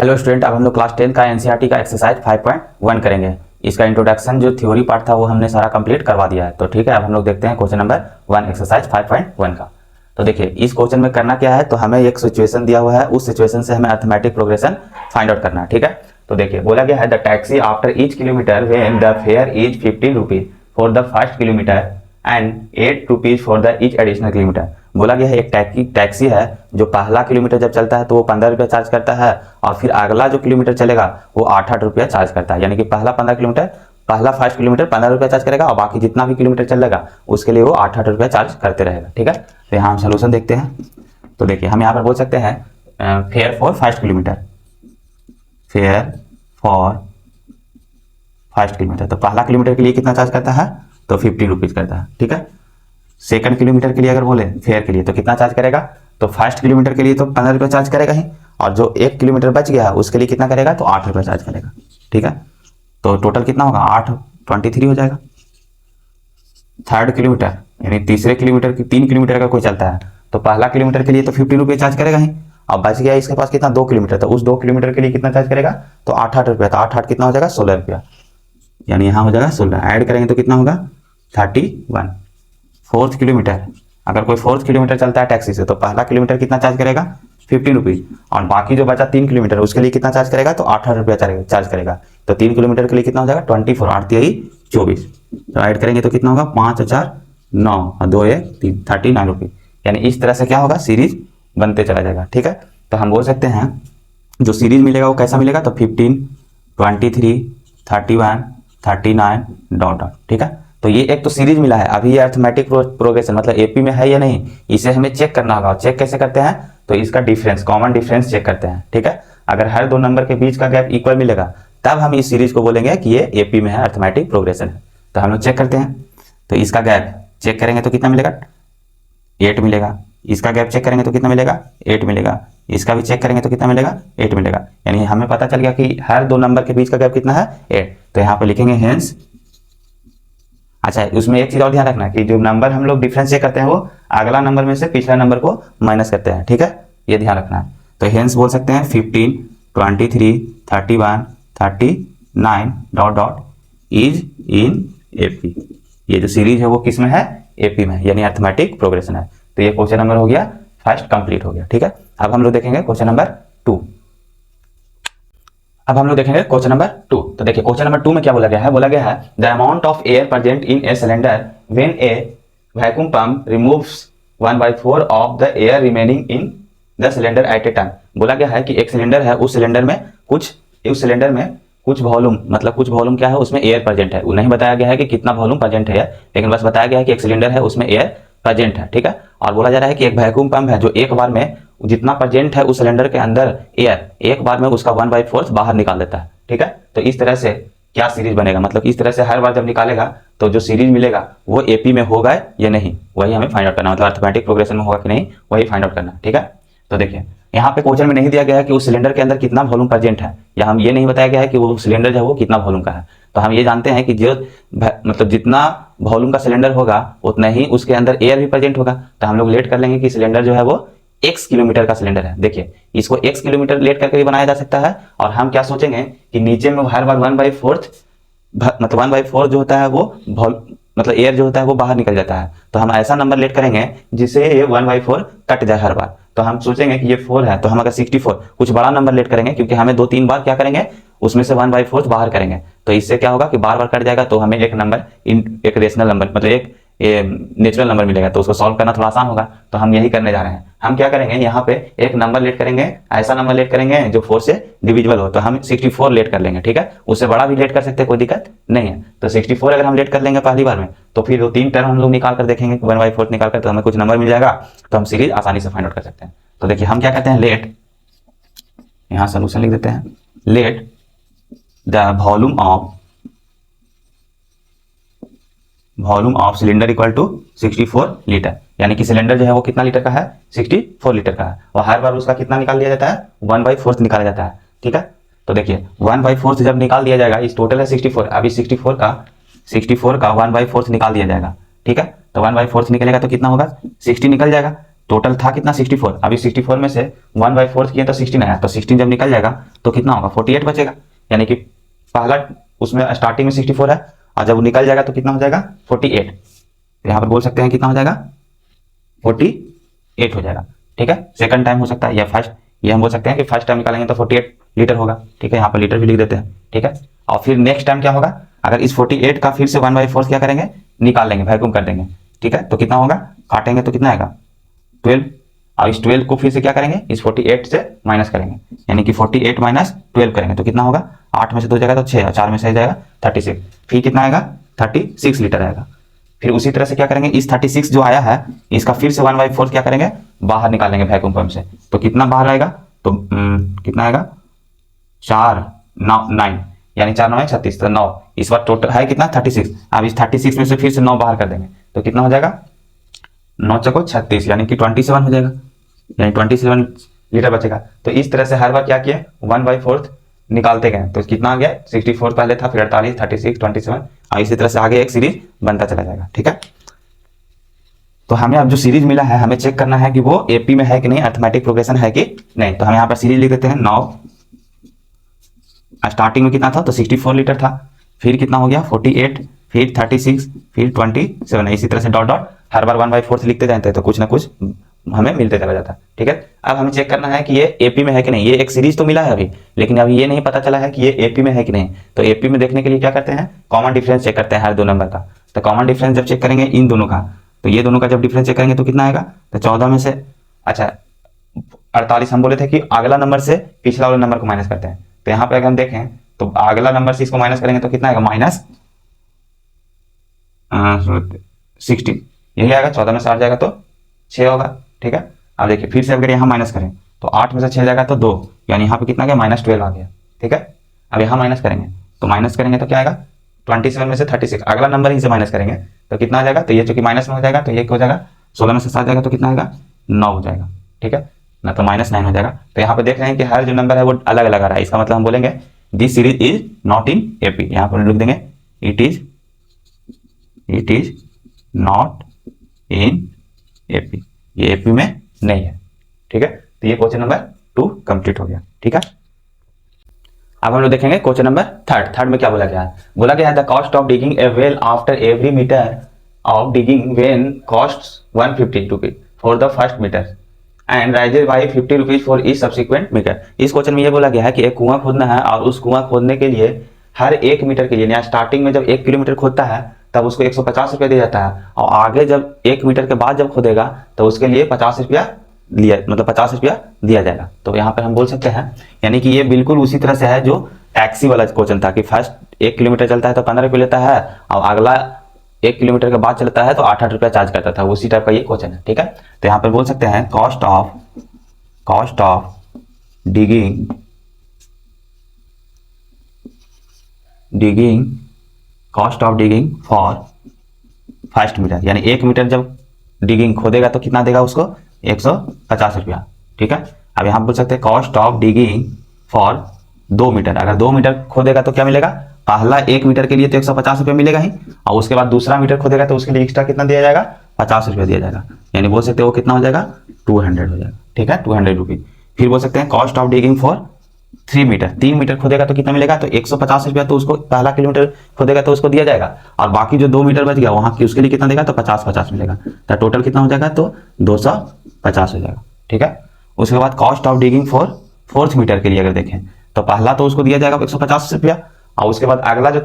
Hello student, अब हम लोग क्लास 10 का एनसीईआरटी का एक्सरसाइज 5.1 करेंगे। इसका इंट्रोडक्शन जो थ्योरी पार्ट था वो हमने सारा कंप्लीट करवा दिया है। तो ठीक है, अब हम लोग देखते हैं क्वेश्चन नंबर 1 एक्सरसाइज 5.1 का। तो देखिए इस क्वेश्चन में करना क्या है, तो हमें एक सिचुएशन दिया हुआ है, उस सिचुएशन से हमें अर्थमेटिक प्रोग्रेशन फाइंड आउट करना है। ठीक है, तो देखिए बोला गया है the taxi after each kilometre when the fair is 15 rupees for the first kilometre and 8 rupees for the each additional kilometre. बोला गया है एक टैक्सी है जो पहला किलोमीटर जब चलता है तो वो 15 रुपया चार्ज करता है, और फिर अगला जो किलोमीटर चलेगा वो 8-8 रुपया चार्ज करता है। यानी कि पहला फर्स्ट किलोमीटर 15 रुपया चार्ज करेगा, और बाकी जितना भी किलोमीटर चलेगा उसके लिए वो 8-8 रुपया चार्ज करते रहेगा। ठीक है, तो यहाँ हम सोल्यूशन देखते हैं। तो देखिए हम यहाँ पर बोल सकते हैं fair for first kilometre, fair for first kilometre, तो पहला किलोमीटर के लिए कितना चार्ज करता है, तो 15 रुपीज करता है। ठीक है, सेकंड किलोमीटर के लिए अगर बोले फेयर के लिए तो कितना चार्ज करेगा, तो फर्स्ट किलोमीटर के लिए तो 15 रुपया चार्ज करेगा ही, और जो 1 किलोमीटर बच गया उसके लिए कितना करेगा, तो 8 रुपया चार्ज करेगा। ठीक है, तो टोटल कितना होगा, 8-23 हो जाएगा। थर्ड किलोमीटर यानी तीसरे किलोमीटर की 3 किलोमीटर का कोई चलता है तो पहला किलोमीटर के लिए तो 15 रुपये चार्ज करेगा ही, अब बच गया इसके पास कितना, 2 किलोमीटर, तो उस 2 किलोमीटर के लिए कितना चार्ज करेगा, तो 8-8 रुपया, तो 8-8 कितना हो जाएगा, 16 रुपया, यानी यहाँ हो जाएगा 16। ऐड करेंगे तो कितना होगा, 31। फोर्थ किलोमीटर, अगर कोई फोर्थ किलोमीटर चलता है टैक्सी से तो पहला किलोमीटर कितना चार्ज करेगा, 15 रुपीज, और बाकी जो बचा 3 किलोमीटर उसके लिए कितना चार्ज करेगा, तो 8-8 रुपया चार्ज करेगा। तो 3 किलोमीटर के लिए कितना हो जाएगा, 24, 8-3-24, तो ऐड करेंगे तो कितना होगा, 5 और 4 9 और 2 1 3, 39 रुपये। यानी इस तरह से क्या होगा, सीरीज बनते चला जाएगा। ठीक है, तो हम बोल सकते हैं जो सीरीज मिलेगा वो कैसा मिलेगा, तो 15 23 31 39 डॉट डॉट। ठीक है, तो ये एक तो सीरीज मिला है। अभी ये अर्थमेटिक प्रोग्रेशन मतलब एपी में है या नहीं, इसे हमें चेक करना होगा। चेक कैसे करते हैं, तो इसका डिफरेंस, कॉमन डिफरेंस चेक करते हैं। ठीक है, अगर हर दो नंबर के बीच का गैप इक्वल मिलेगा तब हम इस सीरीज को बोलेंगे कि ये एपी में है, अर्थमेटिक प्रोग्रेशन है। तो हम लोग चेक करते हैं, तो इसका गैप चेक करेंगे तो कितना मिलेगा, 8 मिलेगा। इसका गैप चेक करेंगे तो कितना मिलेगा, 8 मिलेगा। इसका भी चेक करेंगे तो कितना मिलेगा, 8 मिलेगा। यानी हमें पता चल गया कि हर दो नंबर के बीच का गैप कितना है, 8। तो यहाँ पे लिखेंगे हेंस। अच्छा, उसमें एक चीज और ध्यान रखना कि जो नंबर हम लोग डिफरेंस चेक करते हैं वो अगला नंबर में से पिछला नंबर को माइनस करते हैं। ठीक है, ये ध्यान रखना है। तो हेंस बोल सकते हैं 15 23 31 39 dot dot is in AP. ये जो सीरीज है वो किस में है, एपी में, यानी अर्थमेटिक प्रोग्रेशन है। तो ये क्वेश्चन नंबर हो गया फर्स्ट कंप्लीट हो गया। ठीक है, अब हम लोग देखेंगे क्वेश्चन नंबर 2। अब हम लोग देखेंगे क्वेश्चन नंबर 2। तो देखिए क्वेश्चन नंबर 2 में क्या बोला गया है, बोला गया है the amount of air present in a cylinder when A vacuum pump removes 1/4 of the air remaining in the cylinder eight A time. बोला गया है कि एक सिलेंडर है, उस सिलेंडर में कुछ वॉल्यूम, मतलब कुछ वॉल्यूम क्या है, उसमें एयर प्रेजेंट है। वो नहीं बताया गया है कि कितना वॉल्यूम प्रेजेंट है, लेकिन बस बताया गया है कि एक सिलेंडर है उसमें एयर प्रेजेंट है। ठीक है, और बोला जा रहा है कि एक वैक्यूम पंप है जो एक बार में जितना प्रेजेंट है उस सिलेंडर के अंदर एयर, एक बार में उसका 1/4 बाहर निकाल देता है। ठीक है, तो इस तरह से क्या सीरीज बनेगा, मतलब इस तरह से हर बार जब निकालेगा तो जो सीरीज मिलेगा वो एपी में होगा या नहीं, वही हमें फाइंड आउट करना, मतलब अर्थमेटिक प्रोग्रेशन में होगा कि नहीं, वही फाइंड आउट करना। ठीक है, तो देखिए यहाँ पे क्वेश्चन में नहीं दिया गया है कि उस सिलेंडर के अंदर कितना वॉल्यूम प्रेजेंट है, या हम ये नहीं बताया गया है कि वो सिलेंडर जो है वो कितना वॉल्यूम का है। तो हम ये जानते हैं कि जो मतलब जितना वॉल्यूम का सिलेंडर होगा उतना ही उसके अंदर एयर भी प्रेजेंट होगा। तो हम लोग लेट कर लेंगे कि सिलेंडर जो है वो x किलोमीटर का सिलेंडर है। देखिए इसको x किलोमीटर लेट करके भी बनाया जा सकता है, और हम क्या सोचेंगे कि नीचे में हर बार 1/4 मतलब 1/4 जो होता है वो मतलब एयर जो होता है वो बाहर निकल जाता है। तो हम ऐसा नंबर लेट करेंगे जिससे ये 1/4 कट जाए हर बार। तो हम सोचेंगे कि ये 4 है, तो हम अगर 64 कुछ बड़ा नंबर लेट करेंगे, क्योंकि हमें 2-3 बार क्या करेंगे उसमें से 1/4 बाहर करेंगे। तो इससे क्या होगा कि बार बार कट जाएगा, तो हमें एक नंबर एक रेशनल नंबर मतलब एक नेचुरल नंबर मिलेगा, तो उसको सॉल्व करना थोड़ा आसान होगा। तो हम यही करने जा रहे हैं। हम क्या करेंगे, यहाँ पे एक नंबर लेट करेंगे, ऐसा नंबर लेट करेंगे जो 4 से डिविजिबल हो। तो हम 64 लेट कर लेंगे। ठीक है, उससे बड़ा भी लेट कर सकते हैं, कोई दिक्कत नहीं है। तो 64 अगर हम लेट कर लेंगे पहली बार में, तो फिर 2-3 टर्म हम लोग निकाल कर देखेंगे 1/4 निकाल कर, तो हमें कुछ नंबर मिल जाएगा, तो हम सीरीज आसानी से फाइंड आउट कर सकते हैं। तो देखिए हम क्या कहते हैं, लेट, यहाँ सोल्यूशन लिख देते हैं, let the volume of cylinder equal to 64 litre. यानी कि सिलेंडर जो है वो कितना लीटर का है, 64 लीटर का है, और हर बार उसका कितना निकाल दिया जाता है, 1/4 निकाला जाता है। ठीक है, तो देखिए 1/4 जब निकाल दिया जाएगा, इस टोटल है 64, अभी 64 का 1/4 निकाल दिया जाएगा। ठीक है, तो 1/4 निकलेगा तो कितना होगा, 60 निकल जाएगा। टोटल था कितना 64, अभी 64 में से 1/4 किए तो 16 आया, तो 16 जब निकल जाएगा तो कितना होगा 48 बचेगा। यानी कि पहला उसमें स्टार्टिंग में 64 है और जब वो निकल जाएगा तो कितना हो जाएगा 48। तो यहाँ पर बोल सकते हैं कितना हो जाएगा 48 हो जाएगा। ठीक है, सेकंड टाइम हो सकता है या फर्स्ट, ये हम बोल सकते हैं कि फर्स्ट टाइम निकालेंगे तो 48 लीटर होगा। ठीक है, यहाँ पर लीटर भी लिख देते हैं। ठीक है, और फिर नेक्स्ट टाइम क्या होगा, अगर इस 48 का फिर से 1/4 क्या करेंगे निकाल लेंगे, वैक्यूम कर देंगे। ठीक है, तो कितना होगा, काटेंगे तो कितना आएगा 12, और इस 12 को फिर से क्या करेंगे इस 48 से माइनस करेंगे, यानी कि 48 माइनस 12 करेंगे तो कितना होगा, 8 में से 2 जाएगा तो 6 और 4 में से जाएगा 36, फिर कितना आएगा 36 लीटर आएगा। फिर उसी तरह से क्या करेंगे, इस 36 जो आया है इसका फिर से 1/4 क्या करेंगे बाहर निकालेंगे वैक्यूम पंप से, तो कितना बाहर आएगा, तो कितना आएगा 4 9, यानी 4 9 36, तो 9, इस बार टोटल है कितना 36, अब इस 36 में से फिर से 9 बाहर कर देंगे तो कितना हो जाएगा 9 चौको 36, यानी कि 27 हो जाएगा, यानी 27 लीटर बचेगा। तो इस तरह से हर बार क्या किया 1/4 निकालते गए, तो कितना आ गया 64 पहले था, फिर 48 36 27, और इसी तरह से आगे एक सीरीज बनता चला जाएगा। ठीक है, तो हमें अब जो सीरीज मिला है हमें चेक करना है कि वो एपी में है कि नहीं, अर्थमेटिक प्रोग्रेशन है कि नहीं। तो हम यहाँ पर सीरीज लिख देते हैं 9, स्टार्टिंग में कितना था तो 64 लीटर था, फिर कितना हो गया 48, फिर 36, फिर 27, इसी तरह से डॉट डॉट हर बार 1/4 लिखते जाते हैं तो कुछ ना कुछ हमें मिलते चला जाता है। ठीक है, अब हमें चेक करना है कि ये एपी में है कि नहीं। ये एक सीरीज तो मिला है अभी, लेकिन अभी ये नहीं पता चला है कि ये एपी में है कि नहीं। तो एपी में देखने के लिए क्या करते हैं, कॉमन डिफरेंस चेक करते हैं हर दो नंबर का। तो कॉमन डिफरेंस जब चेक करेंगे इन दोनों का, तो ये दोनों का जब डिफरेंस चेक करेंगे तो कितना आएगा, तो 14 में से अच्छा 48 हम बोले थे कि अगला नंबर से पिछला वाले नंबर को माइनस करते हैं। तो यहाँ पे अगर हम देखें तो अगला नंबर से इसको माइनस करेंगे तो कितना आएगा -16, यही आएगा। 14 में से 8 जाएगा तो 6 होगा। ठीक है, अब देखिए फिर से अगर यहाँ माइनस करें तो 8 में से 6 जाएगा तो 2, यानी यहाँ पे कितना गया -12 आ गया। ठीक है, अब यहाँ माइनस करेंगे तो क्या आएगा 27 में से 36, अगला नंबर ही से माइनस करेंगे तो कितना आ जाएगा, तो ये चूंकि माइनस में हो जाएगा तो ये हो जाएगा 16 में से 7 जाएगा तो कितना आएगा 9 हो जाएगा। ठीक है ना, तो -9 हो जाएगा। तो यहाँ पे देख रहे हैं कि हर जो नंबर है वो अलग अलग आ रहा है, इसका मतलब हम बोलेंगे this series is not in AP. यहाँ पर लिख देंगे it is not in AP, ये एपी में नहीं है। ठीक है, तो ये क्वेश्चन नंबर 2 कंप्लीट हो गया। ठीक है, अब हम लोग देखेंगे क्वेश्चन नंबर थर्ड में क्या बोला गया है। बोला गया है the cost of digging a well after every metre of digging when cost 150 rupees for the first metre and rises by 50 rupees for each subsequent metre. इस क्वेश्चन में ये बोला गया है कि एक कुआं खोदना है और उस कुआं खोदने के लिए हर 1 मीटर के लिए स्टार्टिंग में जब 1 किलोमीटर खोदता है तब उसको 150 रुपया दिया जाता है, और आगे जब 1 मीटर के बाद जब खोदेगा तो उसके लिए 50 रुपया लिया, मतलब 50 रुपया दिया जाएगा। तो यहाँ पर हम बोल सकते हैं यानी कि ये बिल्कुल उसी तरह से है जो टैक्सी वाला क्वेश्चन था कि फर्स्ट 1 किलोमीटर चलता है तो 15 रुपये लेता है और अगला 1 किलोमीटर के बाद चलता है तो 8 रुपया चार्ज करता था, उसी टाइप का ये क्वेश्चन है। ठीक है, तो यहाँ पर बोल सकते हैं cost of digging for first metre, यानी 1 मीटर जब डिगिंग खोदेगा तो कितना देगा उसको 150 रुपया। ठीक है, अब यहाँ बोल सकते हैं cost of digging for 2 metre, अगर 2 मीटर खोदेगा तो क्या मिलेगा, पहला 1 मीटर के लिए तो 150 रुपया मिलेगा ही, और उसके बाद दूसरा मीटर खोदेगा तो उसके लिए एक्स्ट्रा कितना दिया जाएगा 50 रुपया दिया जाएगा, यानी बोल सकते हैं वो कितना हो जाएगा 200 हो जाएगा। ठीक है, 200 रुपीज। फिर बोल सकते हैं कॉस्ट ऑफ डिगिंग फॉर 3 मीटर, 3 मीटर खोदेगा तो कितना मिलेगा, तो 150 रुपया तो उसको पहला किलोमीटर खोदेगा तो उसको दिया जाएगा, और बाकी जो 2 मीटर बच गया वहां की उसके लिए कितना देगा, तो 50 मिलेगा, तो टोटल कितना हो जाएगा, तो 250 हो जाएगा। ठीक है, उसके बाद cost of digging for 4th metre के लिए अगर देखें तो पहला तो उसको दिया जाएगा 150 रुपया, और उसके बाद अगला जो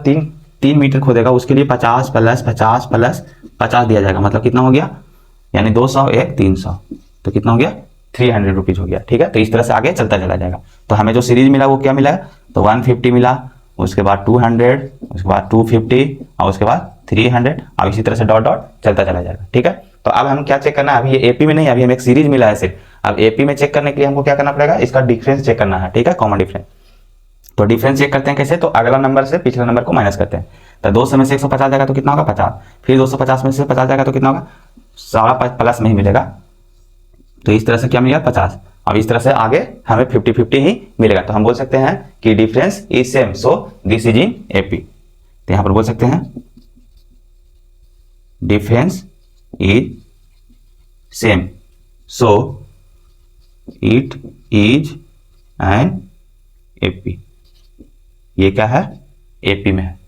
3 मीटर खोदेगा उसके लिए 50 प्लस 50 प्लस 50 दिया जाएगा, मतलब कितना हो गया, यानी 200 1 300, तो कितना हो गया 300 रुपीज हो गया। ठीक है, तो इस तरह से आगे चलता चला जाएगा। तो हमें जो सीरीज मिला वो क्या मिला, तो 150 मिला, उसके बाद 200, उसके बाद 250 और उसके बाद 300, और इसी तरह से डॉट डॉट चलता चला जाएगा। ठीक है, तो अब हम क्या चेक करना है, अभी ये एपी में नहीं, अभी हमें एक सीरीज मिला है सिर्फ। अब एपी में चेक करने के लिए हमको क्या करना पड़ेगा, इसका डिफरेंस चेक करना है। ठीक है, कॉमन डिफरेंस। तो डिफरेंस चेक करते हैं कैसे, तो अगला नंबर से पिछला नंबर को माइनस करते हैं। तो 200 में से 150 जाएगा तो कितना होगा 50, फिर 250 में से 50 जाएगा तो कितना होगा, सारा प्लस में ही मिलेगा, तो इस तरह से क्या मिलेगा 50। अब इस तरह से आगे हमें 50-50 ही मिलेगा, तो हम बोल सकते हैं कि difference is same, so this is in AP. तो यहां पर बोल सकते हैं difference is same, so it is an AP, ये क्या है, एपी में है।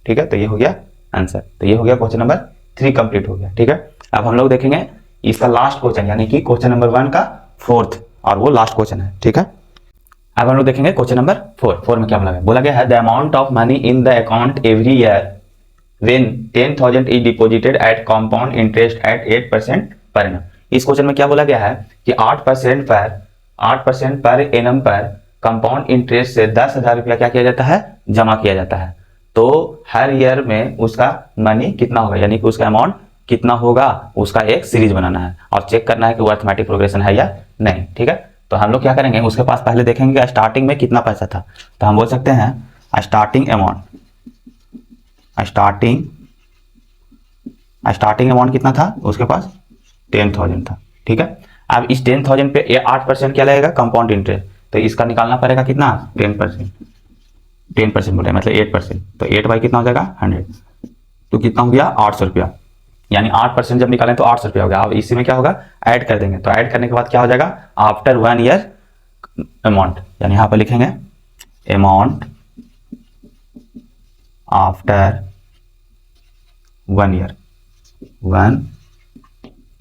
ठीक है, तो ये हो गया आंसर। तो ये हो गया क्वेश्चन नंबर 3 कंप्लीट हो गया। ठीक है, अब हम लोग देखेंगे इसका लास्ट क्वेश्चन, यानी कि क्वेश्चन नंबर 1 का 4th, और वो लास्ट क्वेश्चन है। ठीक है, अब हम लोग देखेंगे क्वेश्चन नंबर 4 में क्या बोला गया है, the amount of money in the account every year when 10,000 is deposited at compound interest at 8% per annum. इस क्वेश्चन में क्या बोला गया है कि 8% पर एनम पर कंपाउंड इंटरेस्ट से 10,000 रुपया क्या किया जाता है, जमा किया जाता है। तो हर ईयर में उसका मनी कितना होगा, यानी कि उसका अमाउंट कितना होगा, उसका एक सीरीज बनाना है और चेक करना है कि वो अर्थमेटिक प्रोग्रेशन है या नहीं। ठीक है, तो हम लोग क्या करेंगे, उसके पास पहले देखेंगे कि स्टार्टिंग में कितना पैसा था। तो हम बोल सकते हैं स्टार्टिंग अमाउंट कितना था उसके पास, 10,000 था। ठीक है, अब इस 10,000 पे ये 8% क्या लगेगा, कंपाउंड इंटरेस्ट, तो इसका निकालना पड़ेगा कितना, 10% बोले मतलब 8%, तो 8 बाई कितना हो जाएगा 100, तो कितना हो गया 800 रुपया, यानी 8% जब निकालें तो 800 रुपया हो गया। अब इसी में क्या होगा, ऐड कर देंगे, तो ऐड करने के बाद क्या हो जाएगा, आफ्टर 1 ईयर अमाउंट, यानी यहां पर लिखेंगे अमाउंट आफ्टर 1 ईयर, 1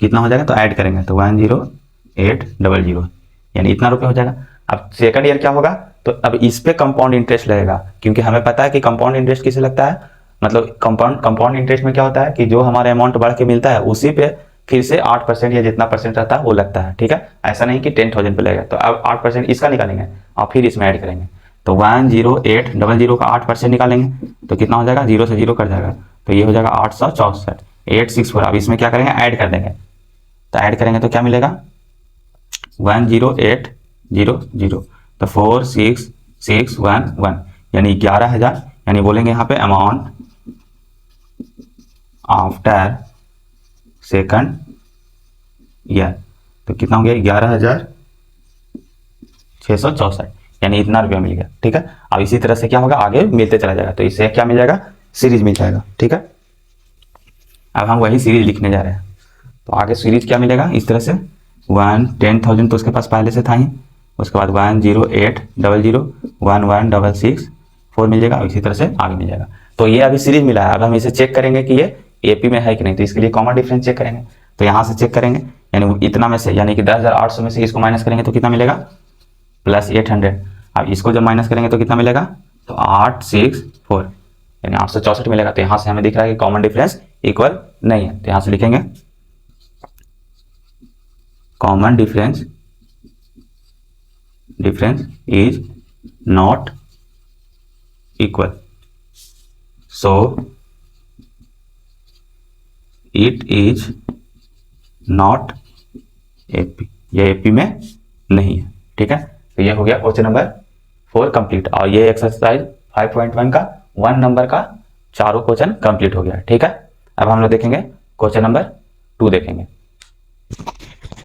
कितना हो जाएगा, तो ऐड करेंगे तो 10800, यानी इतना रुपये हो जाएगा। अब सेकंड ईयर क्या होगा, तो अब इस पे कंपाउंड इंटरेस्ट लगेगा, क्योंकि हमें पता है कि कंपाउंड इंटरेस्ट किसे लगता है, मतलब कंपाउंड इंटरेस्ट में क्या होता है कि जो हमारा अमाउंट बढ़ के मिलता है उसी पे फिर से 8% या जितना परसेंट रहता है वो लगता है। ठीक है, ऐसा नहीं कि 10,000 पे लगेगा। तो अब 8% इसका निकालेंगे और फिर इसमें ऐड करेंगे, तो 10800 का 8% निकालेंगे तो कितना हो जाएगा, 0 से 0 कट जाएगा, तो ये हो जाएगा 864, 864। अब इसमें क्या करेंगे, ऐड कर देंगे, तो ऐड करेंगे तो क्या मिलेगा 10800, तो 46611, यानी 11,000, यानी बोलेंगे यहाँ पे अमाउंट आफ्टर सेकंड ईयर, तो कितना हो गया 11,664, यानी इतना रुपया मिल गया। ठीक है, अब इसी तरह से क्या होगा, आगे मिलते चला जाएगा, तो इससे क्या मिल जाएगा, सीरीज मिल जाएगा। ठीक है, अब हम वही सीरीज लिखने जा रहे हैं, तो आगे सीरीज क्या मिलेगा, इस तरह से 10,000 तो उसके पास पहले से था ही, उसके बाद 10800, 1166 मिल जाएगा, इसी तरह से आगे मिल जाएगा। तो ये अभी सीरीज मिला है, अब हम इसे चेक करेंगे कि ये एपी में है कि नहीं, तो इसके लिए कॉमन डिफरेंस चेक करेंगे, तो यहाँ से चेक करेंगे, यानी इतना में से, यानी कि 10,800 में से इसको माइनस करेंगे तो कितना मिलेगा, +800। अब इसको जब माइनस करेंगे तो कितना मिलेगा, तो 864, यानी 864 मिलेगा। तो यहाँ से हमें दिख रहा है कि कॉमन डिफरेंस इक्वल नहीं है, तो यहाँ से लिखेंगे common difference is not equal, so it is not AP, ये एपी में नहीं है। ठीक है, तो ये हो गया क्वेश्चन नंबर 4 कंप्लीट, और ये एक्सरसाइज 5.1 का 1 नंबर का चारों क्वेश्चन कंप्लीट हो गया। ठीक है, अब हम लोग देखेंगे क्वेश्चन नंबर 2 देखेंगे।